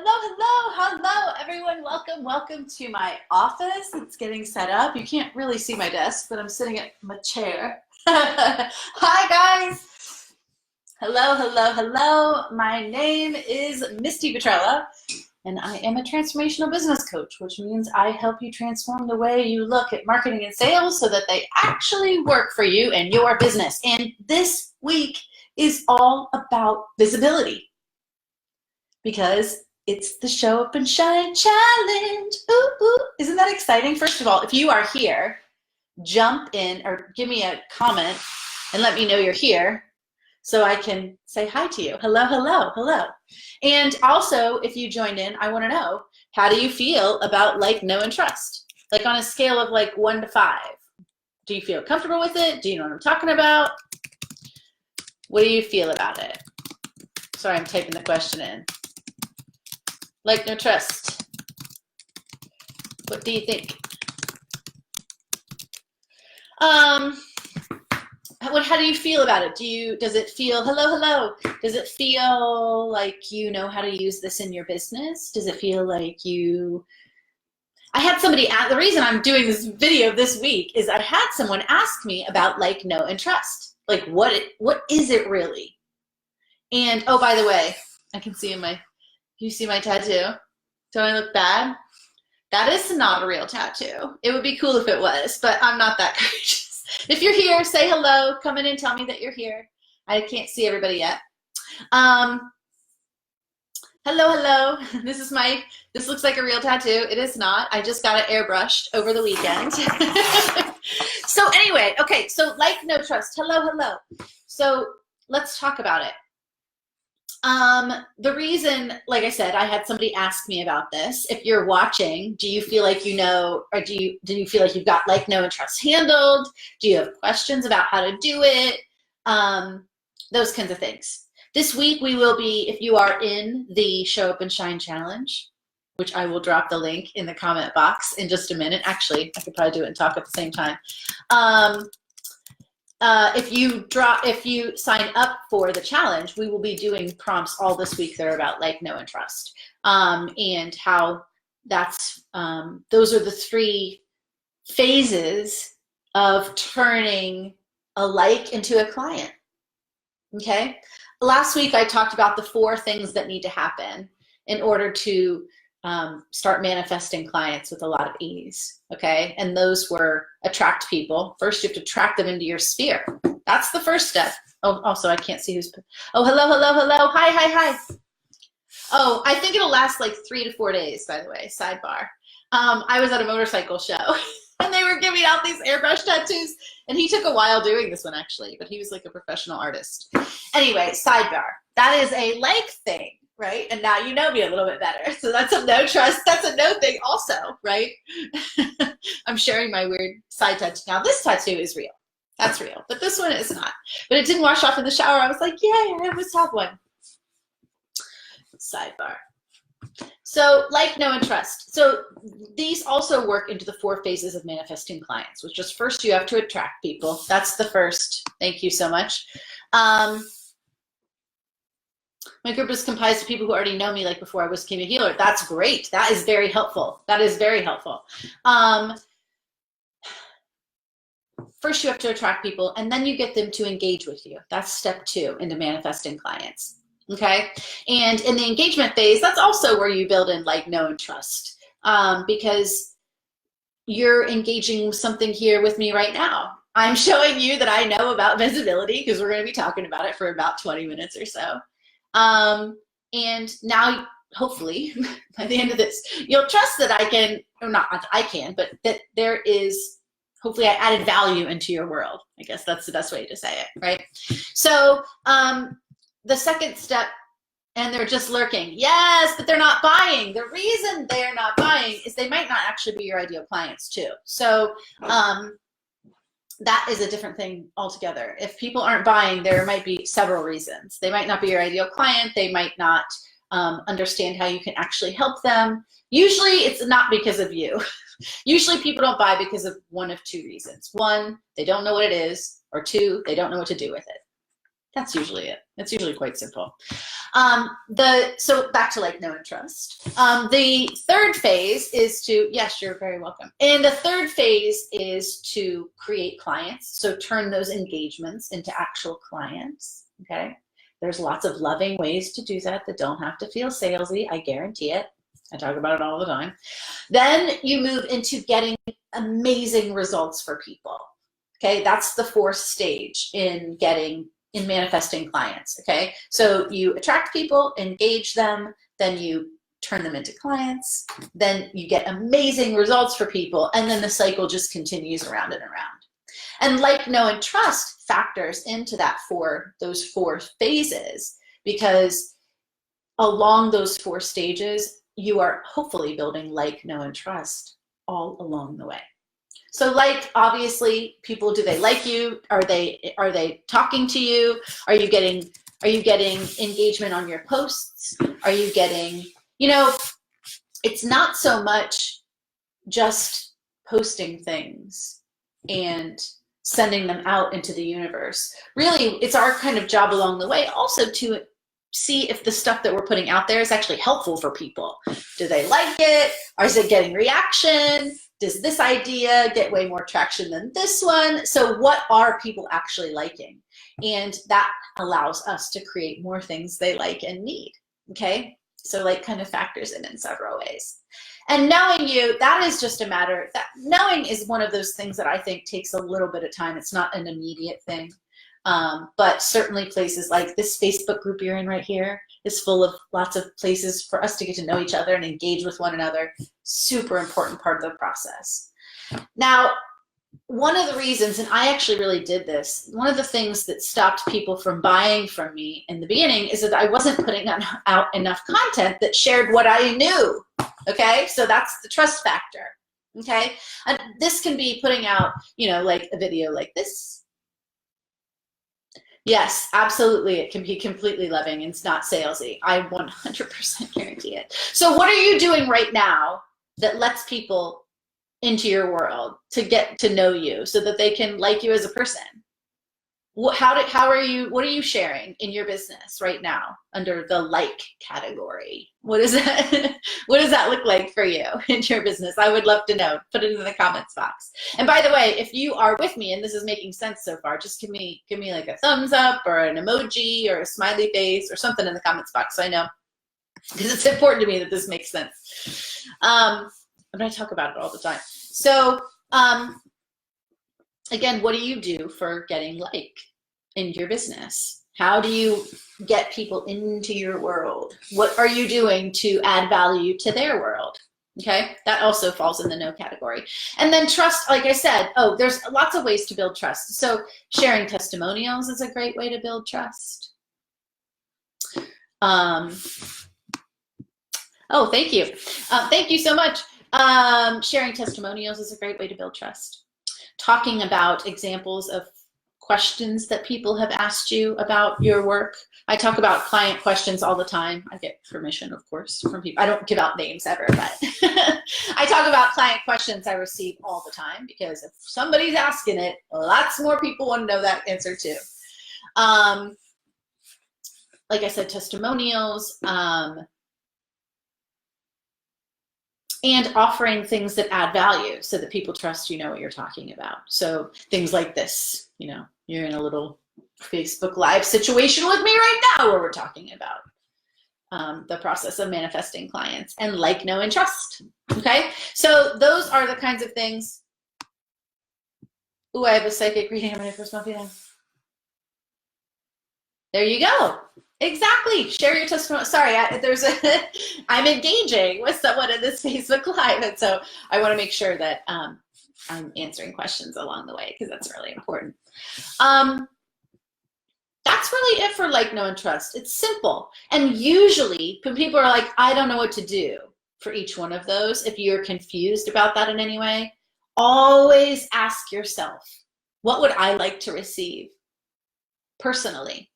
Hello, everyone. Welcome to my office. It's getting set up. You can't really see my desk, but I'm sitting at my chair. Hi, guys. Hello. My name is Misty Petrella, and I am a transformational business coach, which means I help you transform the way you look at marketing and sales so that they actually work for you and your business. And this week is all about visibility because it's the Show Up and Shine Challenge. Ooh. Isn't that exciting? First of all, if you are here, jump in or give me a comment and let me know you're here so I can say hi to you. Hello. And also, if you joined in, I want to know, how do you feel about like, know, and trust? Like on a scale of like 1 to 5. Do you feel comfortable with it? Do you know what I'm talking about? What do you feel about it? Sorry, I'm typing the question in. Like, no, trust. What do you think? How do you feel about it? Does it feel, hello, does it feel like you know how to use this in your business? Does it feel like I had somebody the reason I'm doing this video this week is I had someone ask me about like, know, and trust. Like, what is it really? And, oh, by the way, I can see you see my tattoo? Do I look bad? That is not a real tattoo. It would be cool if it was, but I'm not that courageous. If you're here, say hello. Come in and tell me that you're here. I can't see everybody yet. Hello. This looks like a real tattoo. It is not. I just got it airbrushed over the weekend. So anyway, okay, so like, no, trust. Hello. So let's talk about it. The reason, like I said, I had somebody ask me about this. If you're watching, do you feel like you know, or do you feel like you've got like, know, and trust handled? Do you have questions about how to do it? Those kinds of things. This week we will be, if you are in the Show Up and Shine Challenge, which I will drop the link in the comment box in just a minute. Actually, I could probably do it and talk at the same time. If you sign up for the challenge, we will be doing prompts all this week that are about like, know, and trust, and how that's those are the 3 phases of turning a like into a client. Okay, last week I talked about the 4 things that need to happen in order to start manifesting clients with a lot of ease. Okay, and those were attract people. First, you have to attract them into your sphere. That's the first step. Oh, also I can't see who's. Oh, hello. Hi. Oh, I think it'll last like 3 to 4 days. By the way, sidebar. I was at a motorcycle show and they were giving out these airbrush tattoos, and he took a while doing this one actually, but he was like a professional artist. Anyway, sidebar. That is a like thing. Right? And now you know me a little bit better. So that's a no trust. That's a no thing also, right? I'm sharing my weird side tattoo. Now this tattoo is real. That's real. But this one is not. But it didn't wash off in the shower. I was like, yay, I almost have one. Sidebar. So like, know, and trust. So these also work into the 4 phases of manifesting clients, which is first you have to attract people. That's the first. Thank you so much. My group is comprised of people who already know me, like before I became a healer. That's great. That is very helpful. First, you have to attract people, and then you get them to engage with you. That's step 2 into manifesting clients. Okay? And in the engagement phase, that's also where you build in like, know, and trust, because you're engaging something here with me right now. I'm showing you that I know about visibility because we're going to be talking about it for about 20 minutes or so. And now, hopefully, by the end of this, you'll trust that I can, or not I can, but that there is, hopefully I added value into your world. I guess that's the best way to say it, right? So the second step, and they're just lurking. Yes, but they're not buying. The reason they're not buying is they might not actually be your ideal clients too. So that is a different thing altogether. If people aren't buying, there might be several reasons. They might not be your ideal client. They might not understand how you can actually help them. Usually it's not because of you. Usually people don't buy because of one of 2 reasons. 1, they don't know what it is, or 2, they don't know what to do with it. That's usually it. It's usually quite simple. So back to like, know, and trust. The third phase is to, yes, you're very welcome. And the third phase is to create clients. So turn those engagements into actual clients, okay? There's lots of loving ways to do that don't have to feel salesy, I guarantee it. I talk about it all the time. Then you move into getting amazing results for people, okay? That's the fourth stage in manifesting clients, okay? So you attract people, engage them, then you turn them into clients, then you get amazing results for people, and then the cycle just continues around and around. And like, know, and trust factors into those four phases, because along those four stages, you are hopefully building like, know, and trust all along the way. So like, obviously, people, do they like you? Are they talking to you? Are you getting engagement on your posts? Are you getting, it's not so much just posting things and sending them out into the universe. Really, it's our kind of job along the way also to see if the stuff that we're putting out there is actually helpful for people. Do they like it? Or is it getting reaction? Does this idea get way more traction than this one? So what are people actually liking? And that allows us to create more things they like and need, okay? So like, kind of factors in several ways. And knowing you, that is just a matter, that knowing is one of those things that I think takes a little bit of time. It's not an immediate thing. But certainly places like this Facebook group you're in right here is full of lots of places for us to get to know each other and engage with one another. Super important part of the process. Now, one of the reasons, and I actually really did this, one of the things that stopped people from buying from me in the beginning is that I wasn't putting out enough content that shared what I knew, okay? So that's the trust factor, okay? And this can be putting out, like a video like this. Yes, absolutely. It can be completely loving and it's not salesy. I 100% guarantee it. So what are you doing right now that lets people into your world to get to know you so that they can like you as a person? What are you sharing in your business right now under the like category? What is that? What does that look like for you in your business? I would love to know. Put it in the comments box. And by the way, if you are with me and this is making sense so far, just give me like a thumbs up or an emoji or a smiley face or something in the comments box so I know, because it's important to me that this makes sense. I'm going to talk about it all the time. So again, what do you do for getting like in your business? How do you get people into your world? What are you doing to add value to their world? Okay, that also falls in the no category. And then trust, like I said, there's lots of ways to build trust. So sharing testimonials is a great way to build trust. Oh, thank you. Thank you so much. Sharing testimonials is a great way to build trust. Talking about examples of questions that people have asked you about your work. I talk about client questions all the time. I get permission, of course, from people. I don't give out names ever, but I talk about client questions I receive all the time, because if somebody's asking it, lots more people want to know that answer too. Like I said, testimonials, and offering things that add value so that people trust you know what you're talking about. So things like this, you're in a little Facebook Live situation with me right now where we're talking about the process of manifesting clients and like, know, and trust, okay? So those are the kinds of things. Ooh, I have a psychic reading on my first month. There you go. Exactly. Share your testimony. Sorry, I'm engaging with someone in this Facebook Live, and so I want to make sure that I'm answering questions along the way, because that's really important. That's really it for like, know, and trust. It's simple. And usually when people are like, I don't know what to do for each one of those, if you're confused about that in any way, always ask yourself, what would I like to receive personally?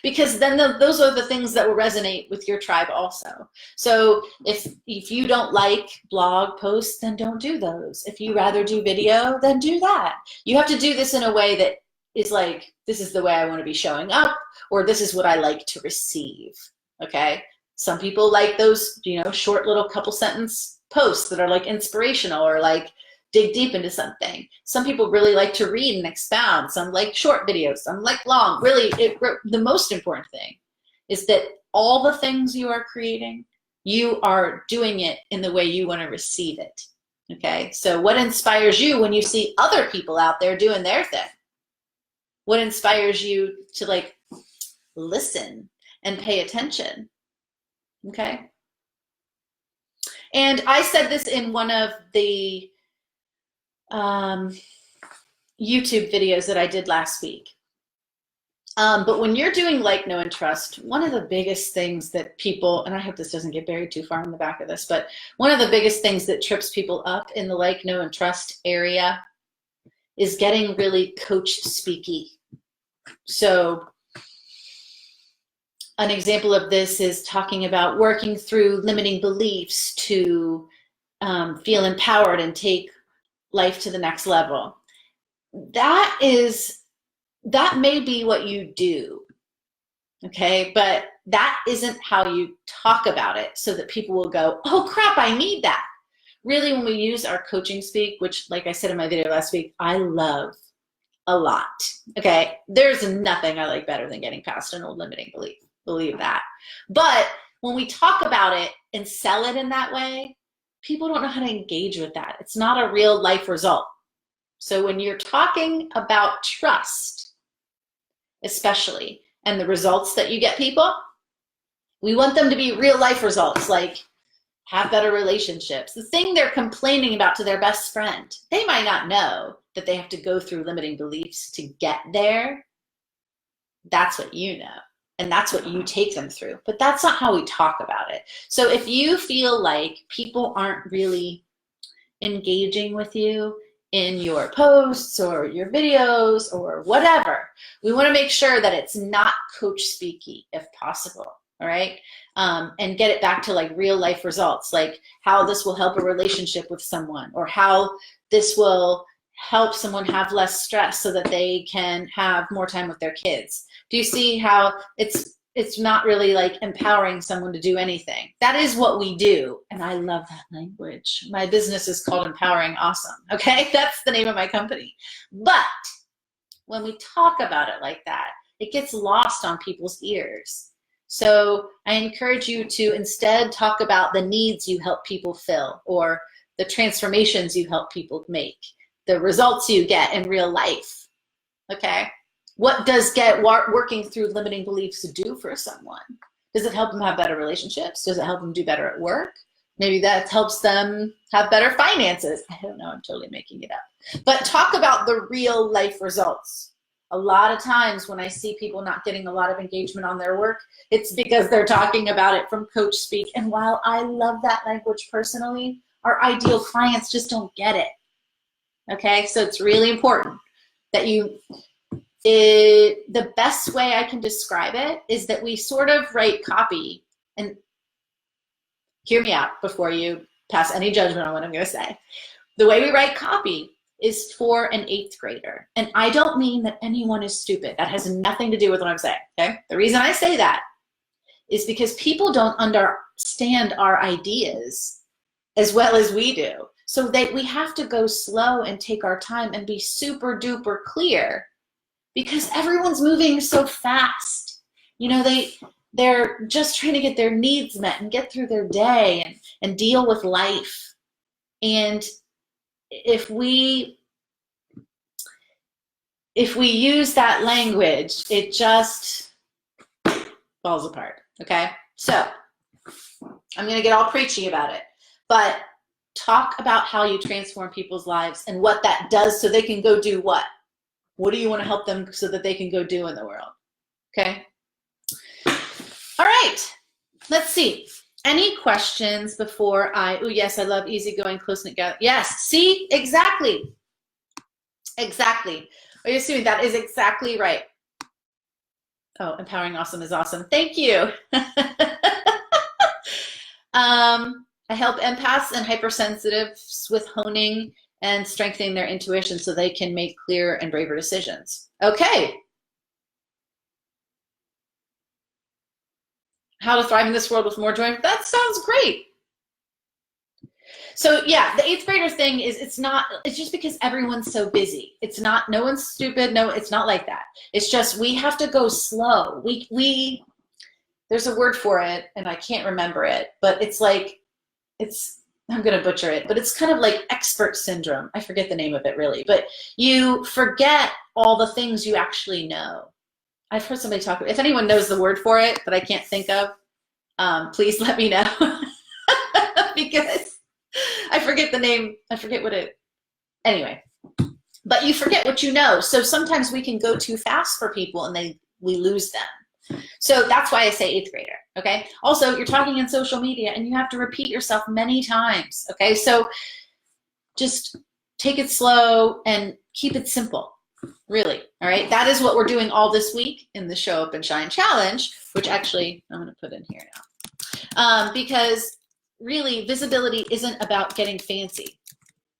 Because then those are the things that will resonate with your tribe also. So if you don't like blog posts, then don't do those. If you rather do video, then do that. You have to do this in a way that is like, this is the way I want to be showing up, or this is what I like to receive, okay? Some people like those, you know, short little couple sentence posts that are like inspirational or like dig deep into something. Some people really like to read and expound. Some like short videos, some like long. Really, the most important thing is that all the things you are creating, you are doing it in the way you want to receive it, okay? So what inspires you when you see other people out there doing their thing? What inspires you to like listen and pay attention, okay? And I said this in one of the YouTube videos that I did last week. But when you're doing like, know, and trust, one of the biggest things that people, and I hope this doesn't get buried too far in the back of this, but one of the biggest things that trips people up in the like, know, and trust area is getting really coach speaky. So an example of this is talking about working through limiting beliefs to feel empowered and take life to the next level. That may be what you do, okay? But that isn't how you talk about it so that people will go, oh crap, I need that. Really, when we use our coaching speak, which like I said in my video last week, I love a lot, okay? There's nothing I like better than getting past an old limiting belief, believe that. But when we talk about it and sell it in that way, people don't know how to engage with that. It's not a real life result. So when you're talking about trust, especially, and the results that you get people, we want them to be real life results, like have better relationships. The thing they're complaining about to their best friend, they might not know that they have to go through limiting beliefs to get there. That's what you know, and that's what you take them through, but that's not how we talk about it. So if you feel like people aren't really engaging with you in your posts or your videos or whatever, we want to make sure that it's not coach speaky if possible, all right? And get it back to like real life results, like how this will help a relationship with someone, or how this will help someone have less stress so that they can have more time with their kids. Do you see how it's not really like empowering someone to do anything? That is what we do. And I love that language. My business is called Empowering Awesome. Okay, that's the name of my company. But when we talk about it like that, it gets lost on people's ears. So I encourage you to instead talk about the needs you help people fill, or the transformations you help people make, the results you get in real life, okay? What does working through limiting beliefs do for someone? Does it help them have better relationships? Does it help them do better at work? Maybe that helps them have better finances. I don't know, I'm totally making it up. But talk about the real life results. A lot of times when I see people not getting a lot of engagement on their work, it's because they're talking about it from coach speak. And while I love that language personally, our ideal clients just don't get it. Okay, so it's really important that the best way I can describe it is that we sort of write copy, and hear me out before you pass any judgment on what I'm going to say. The way we write copy is for an 8th grader. And I don't mean that anyone is stupid. That has nothing to do with what I'm saying, okay? The reason I say that is because people don't understand our ideas as well as we do. So we have to go slow and take our time and be super duper clear, because everyone's moving so fast. You know, they're just trying to get their needs met and get through their day and deal with life. And if we use that language, it just falls apart, okay? So I'm gonna get all preachy about it, but talk about how you transform people's lives and what that does so they can go do what? What do you want to help them so that they can go do in the world? Okay. All right. Let's see. Any questions before oh yes, I love easygoing, close-knit gather. Yes, see, exactly. Exactly. Are you assuming that is exactly right? Oh, Empowering Awesome is awesome. Thank you. I help empaths and hypersensitives with honing and strengthening their intuition so they can make clearer and braver decisions. Okay. How to thrive in this world with more joy. That sounds great. So yeah, the 8th grader thing is, it's just because everyone's so busy. It's not, no one's stupid. No, it's not like that. It's just, we have to go slow. There's a word for it and I can't remember it, but it's like, I'm going to butcher it, but it's kind of like expert syndrome. I forget the name of it really, but you forget all the things you actually know. I've heard somebody talk, if anyone knows the word for it that I can't think of, please let me know. Because I forget the name. I forget what it, anyway, but you forget what you know. So sometimes we can go too fast for people and we lose them. So that's why I say 8th grader, okay? Also, you're talking in social media and you have to repeat yourself many times, okay? So just take it slow and keep it simple, really, all right? That is what we're doing all this week in the Show Up and Shine Challenge, which actually I'm gonna put in here now. Because really, visibility isn't about getting fancy,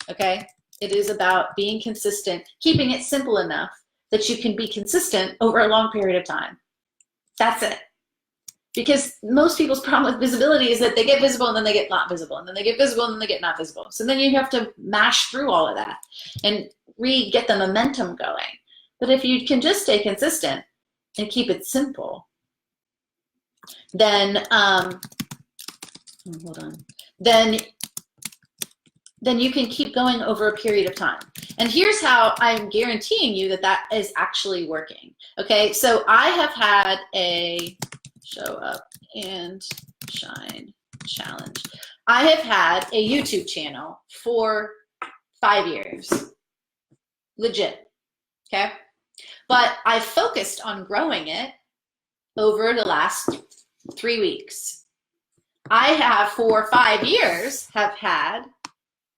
okay? It is about being consistent, keeping it simple enough that you can be consistent over a long period of time. That's it. Because most people's problem with visibility is that they get visible and then they get not visible, and then they get visible and then they get not visible. So then you have to mash through all of that and get the momentum going. But if you can just stay consistent and keep it simple, then hold on. Then you can keep going over a period of time. And here's how I'm guaranteeing you that that is actually working. Okay, so I have had a Show Up and Shine Challenge. I have had a YouTube channel for 5 years. Legit, okay? But I focused on growing it over the last 3 weeks. I have, for 5 years, have had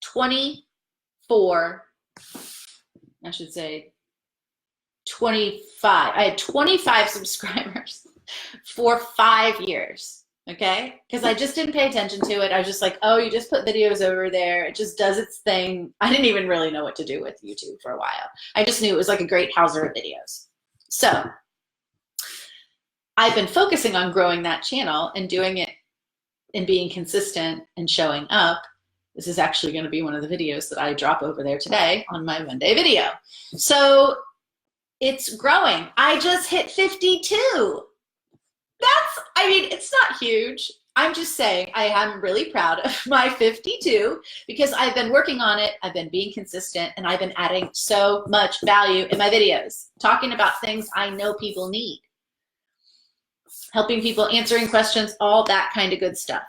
25. I had 25 subscribers for 5 years, okay? Because I just didn't pay attention to it. I was just like, oh, you just put videos over there. It just does its thing. I didn't even really know what to do with YouTube for a while. I just knew it was like a great houser of videos. So I've been focusing on growing that channel and doing it and being consistent and showing up. This is actually going to be one of the videos that I drop over there today on my Monday video. So it's growing. I just hit 52. It's not huge. I'm just saying I am really proud of my 52 because I've been working on it. I've been being consistent and I've been adding so much value in my videos, talking about things I know people need, helping people, answering questions, all that kind of good stuff.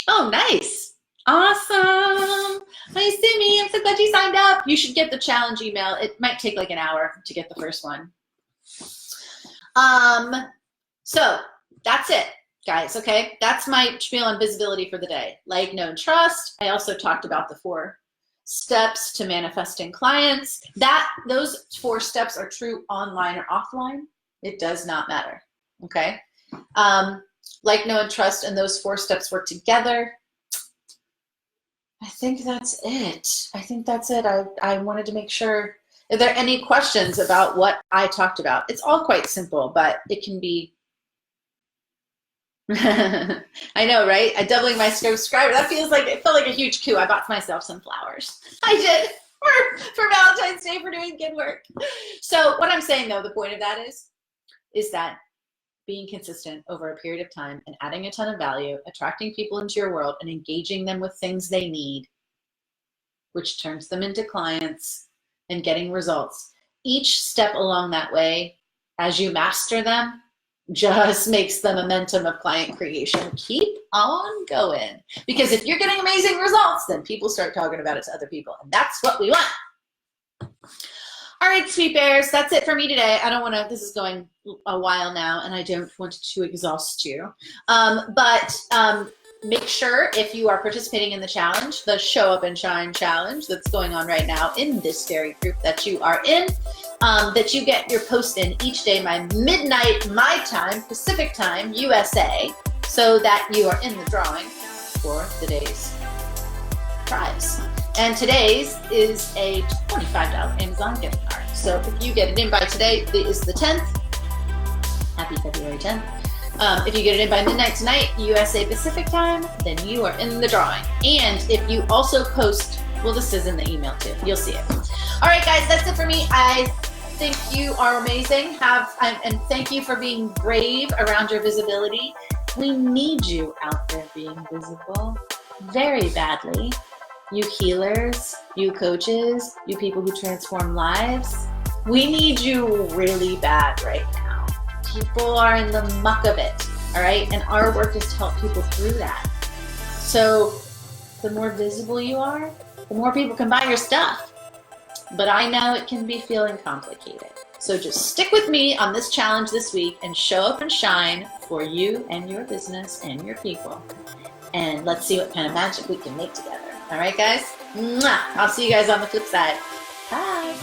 Oh, nice. Awesome. Nice, Simi. I'm so glad you signed up. You should get the challenge email. It might take like an hour to get the first one. So that's it, guys, okay? That's my spiel on visibility for the day. Like, know, and trust. I also talked about the 4 steps to manifesting clients. Those 4 steps are true online or offline. It does not matter, okay? Like, know, and trust, and those 4 steps work together. I think that's it. I wanted to make sure. Are there any questions about what I talked about? It's all quite simple, but it can be. I know, right? Doubling my subscriber. That it felt like a huge coup. I bought myself some flowers. I did for Valentine's Day for doing good work. So what I'm saying though, the point of that is that being consistent over a period of time and adding a ton of value, attracting people into your world and engaging them with things they need, which turns them into clients and getting results. Each step along that way, as you master them, just makes the momentum of client creation keep on going. Because if you're getting amazing results, then people start talking about it to other people. And that's what we want. All right, sweet bears, that's it for me today. I don't want to, this is going a while now, and I don't want to exhaust you. Make sure if you are participating in the challenge, the Show Up and Shine Challenge that's going on right now in this very group that you are in, that you get your post in each day by midnight my time, Pacific time, USA, so that you are in the drawing for the day's prize. And today's is a $25 Amazon gift card. So if you get it in by today, it is the 10th. Happy February 10th. If you get it in by midnight tonight, USA Pacific time, then you are in the drawing. And if you also post, well, this is in the email too. You'll see it. All right, guys, that's it for me. I think you are amazing. And thank you for being brave around your visibility. We need you out there being visible very badly. You healers, you coaches, you people who transform lives. We need you really bad right now. People are in the muck of it, all right? And our work is to help people through that. So the more visible you are, the more people can buy your stuff. But I know it can be feeling complicated. So just stick with me on this challenge this week and show up and shine for you and your business and your people. And let's see what kind of magic we can make together. All right, guys? Mwah! I'll see you guys on the flip side. Bye.